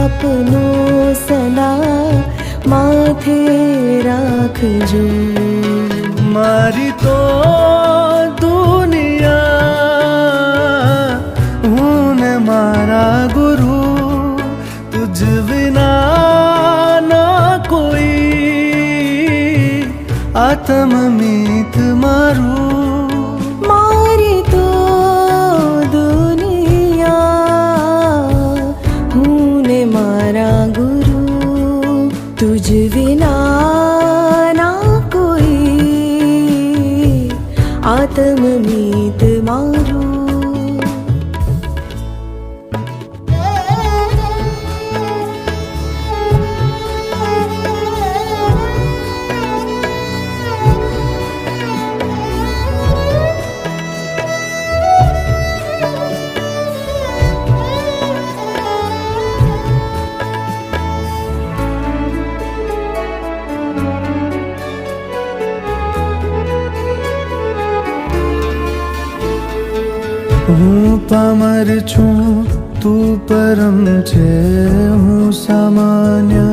આપનો સદા માથે રાખજો। મારી તો દુનિયા હું ને મારા ગુરુ, તુજ વિના ના કોઈ આત્મમીત મારું। મારી તો દુનિયા હું ને મારા ગુરુ, તુજ વિના ના કોઈ આત્મમીત મારું। હું પામર છું તું પરમ છે, હું સામાન્ય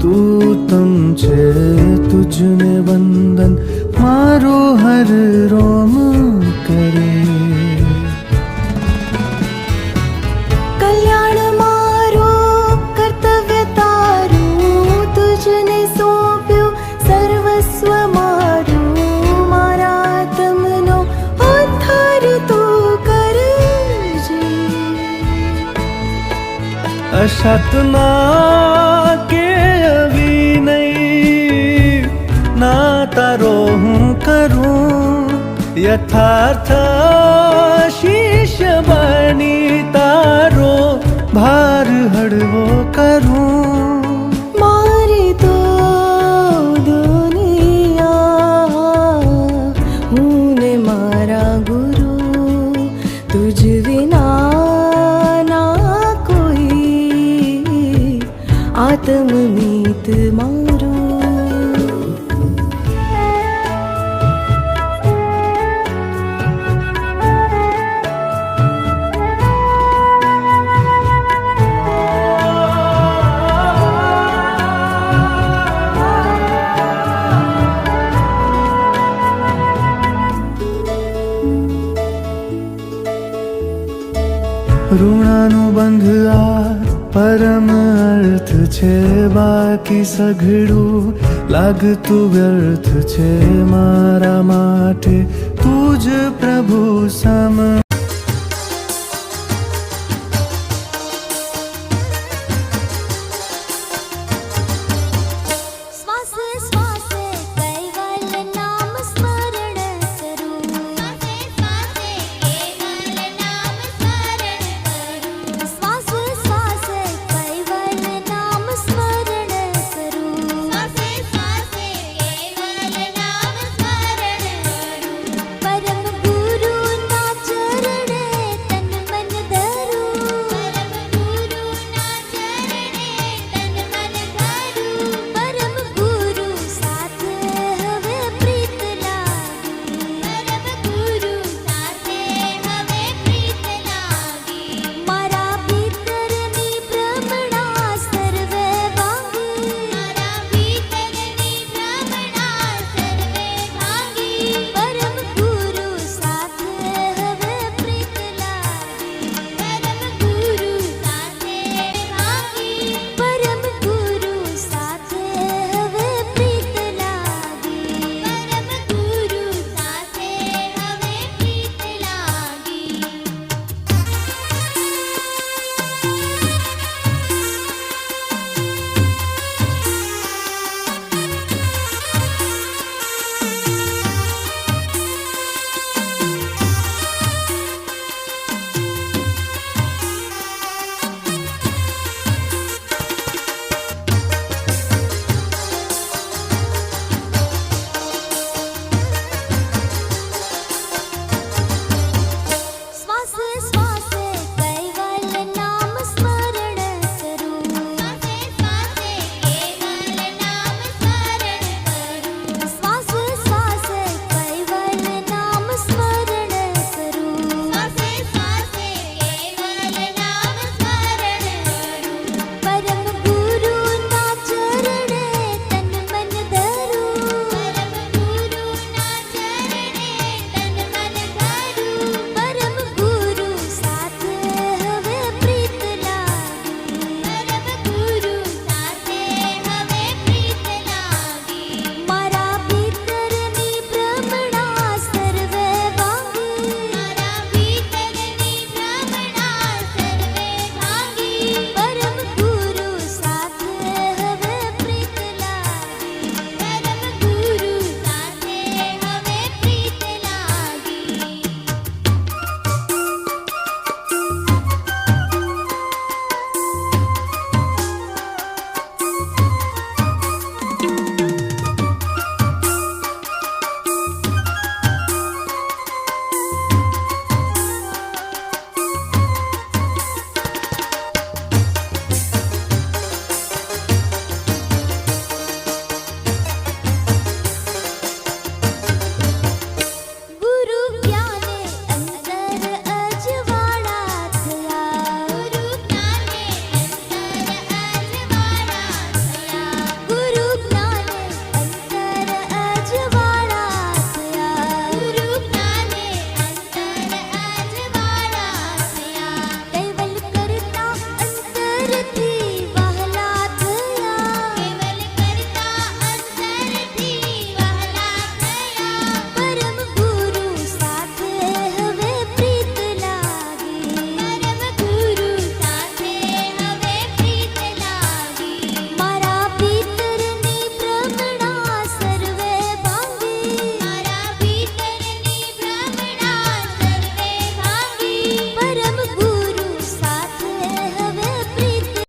તું તમ છે। તુજને વંદન મારો હર રોમ કરે। કલ્યાણ મારું કર્તવ્ય તારું, તુજને સોંપ્યું સર્વસ્વ મારું। મારા આત્મનો ઉદ્ધાર તું કરજે। અસતના કે અવિનય ના તારો હું કરું, યથાર્થ શિષ્ય બની તારો ભાર હળવો કરું। મારી તો દુનિયા હું ને મારા ગુરુ, તુજ વિના ના કોઈ આત્મમીત મારું। ઋણાનુબંધ આ પરમ અર્થ છે, બાકી સઘળું લાગતું વ્યર્થ છે। મારા માટે તું જ પ્રભુ સમ